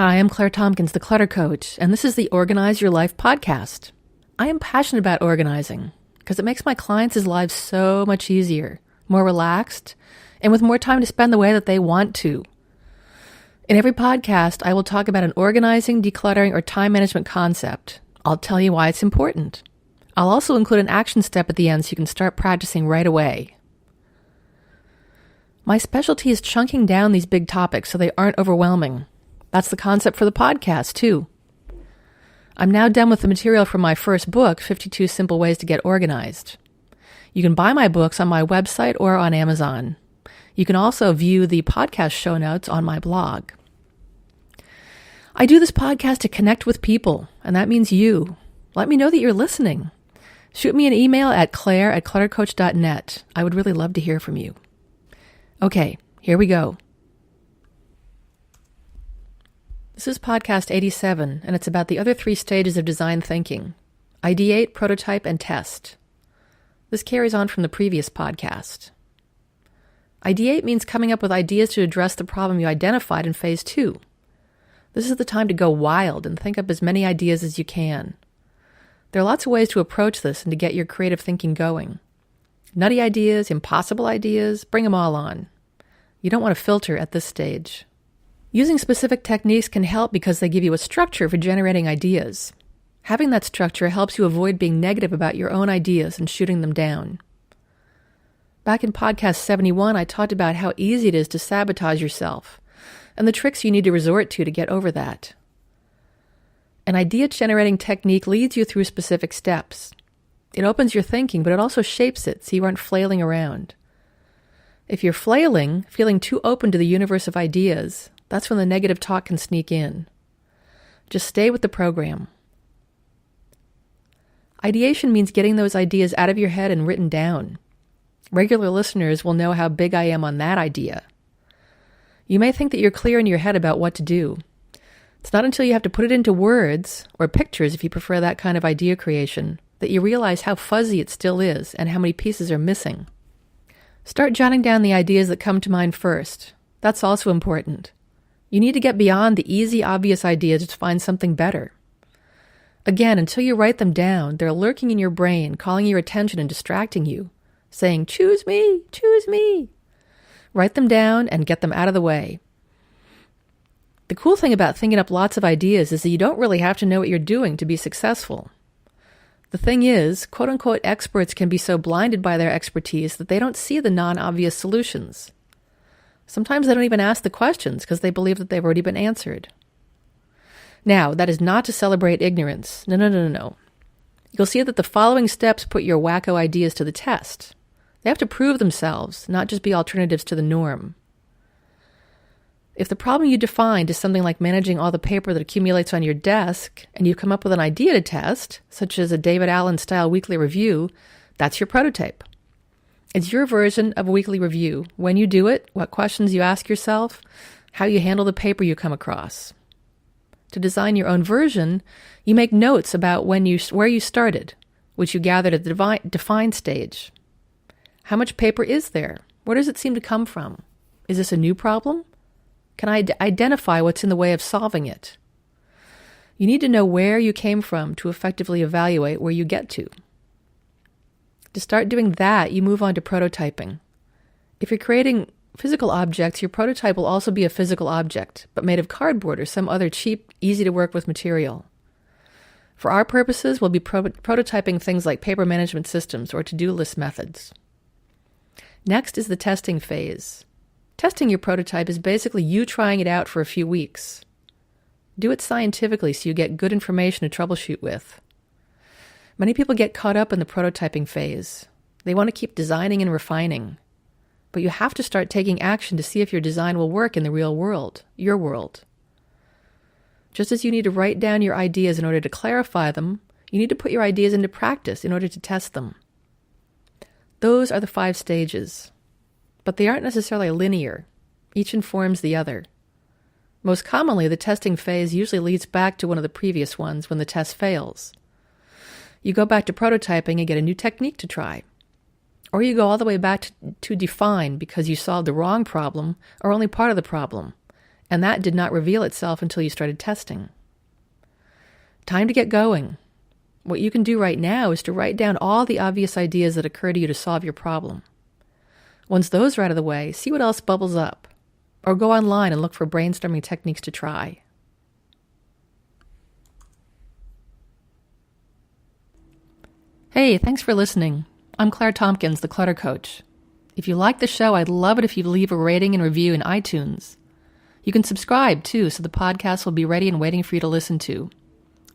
Hi, I'm Claire Tompkins, the Clutter Coach, and this is the Organize Your Life podcast. I am passionate about organizing because it makes my clients' lives so much easier, more relaxed, and with more time to spend the way that they want to. In every podcast, I will talk about an organizing, decluttering, or time management concept. I'll tell you why it's important. I'll also include an action step at the end so you can start practicing right away. My specialty is chunking down these big topics so they aren't overwhelming. That's the concept for the podcast, too. I'm now done with the material from my first book, 52 Simple Ways to Get Organized. You can buy my books on my website or on Amazon. You can also view the podcast show notes on my blog. I do this podcast to connect with people, and that means you. Let me know that you're listening. Shoot me an email at claire@cluttercoach.net. I would really love to hear from you. Okay, here we go. This is podcast 87, and it's about the other 3 stages of design thinking: ideate, prototype, and test. This carries on from the previous podcast. Ideate means coming up with ideas to address the problem you identified in phase 2. This is the time to go wild and think up as many ideas as you can. There are lots of ways to approach this and to get your creative thinking going. Nutty ideas, impossible ideas, bring them all on. You don't want to filter at this stage. Using specific techniques can help because they give you a structure for generating ideas. Having that structure helps you avoid being negative about your own ideas and shooting them down. Back in podcast 71, I talked about how easy it is to sabotage yourself and the tricks you need to resort to get over that. An idea-generating technique leads you through specific steps. It opens your thinking, but it also shapes it so you aren't flailing around. If you're flailing, feeling too open to the universe of ideas, that's when the negative talk can sneak in. Just stay with the program. Ideation means getting those ideas out of your head and written down. Regular listeners will know how big I am on that idea. You may think that you're clear in your head about what to do. It's not until you have to put it into words, or pictures if you prefer that kind of idea creation, that you realize how fuzzy it still is and how many pieces are missing. Start jotting down the ideas that come to mind first. That's also important. You need to get beyond the easy, obvious ideas to find something better. Again, until you write them down, they're lurking in your brain, calling your attention and distracting you, saying, "Choose me, choose me." Write them down and get them out of the way. The cool thing about thinking up lots of ideas is that you don't really have to know what you're doing to be successful. The thing is, quote-unquote experts can be so blinded by their expertise that they don't see the non-obvious solutions. Sometimes they don't even ask the questions because they believe that they've already been answered. Now, that is not to celebrate ignorance. No. You'll see that the following steps put your wacko ideas to the test. They have to prove themselves, not just be alternatives to the norm. If the problem you defined is something like managing all the paper that accumulates on your desk, and you've come up with an idea to test, such as a David Allen-style weekly review, that's your prototype. It's your version of a weekly review. When you do it, what questions you ask yourself, how you handle the paper you come across. To design your own version, you make notes about where you started, which you gathered at the define stage. How much paper is there? Where does it seem to come from? Is this a new problem? Can I identify what's in the way of solving it? You need to know where you came from to effectively evaluate where you get to. To start doing that, you move on to prototyping. If you're creating physical objects, your prototype will also be a physical object, but made of cardboard or some other cheap, easy-to-work-with material. For our purposes, we'll be prototyping things like paper management systems or to-do list methods. Next is the testing phase. Testing your prototype is basically you trying it out for a few weeks. Do it scientifically so you get good information to troubleshoot with. Many people get caught up in the prototyping phase. They want to keep designing and refining. But you have to start taking action to see if your design will work in the real world, your world. Just as you need to write down your ideas in order to clarify them, you need to put your ideas into practice in order to test them. Those are the 5 stages. But they aren't necessarily linear. Each informs the other. Most commonly, the testing phase usually leads back to one of the previous ones when the test fails. You go back to prototyping and get a new technique to try. Or you go all the way back to define because you solved the wrong problem or only part of the problem, and that did not reveal itself until you started testing. Time to get going. What you can do right now is to write down all the obvious ideas that occur to you to solve your problem. Once those are out of the way, see what else bubbles up, or go online and look for brainstorming techniques to try. Hey, thanks for listening. I'm Claire Tompkins, the Clutter Coach. If you like the show, I'd love it if you'd leave a rating and review in iTunes. You can subscribe, too, so the podcast will be ready and waiting for you to listen to.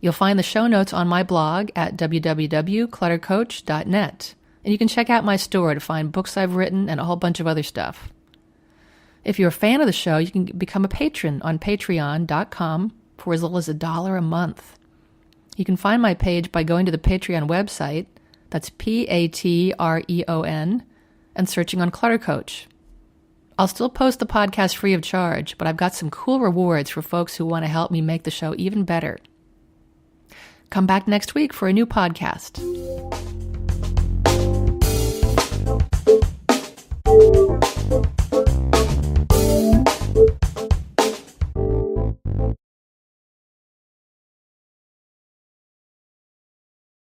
You'll find the show notes on my blog at www.cluttercoach.net, and you can check out my store to find books I've written and a whole bunch of other stuff. If you're a fan of the show, you can become a patron on patreon.com for as little as $1 a month. You can find my page by going to the Patreon website, that's Patreon, and searching on Clutter Coach. I'll still post the podcast free of charge, but I've got some cool rewards for folks who want to help me make the show even better. Come back next week for a new podcast.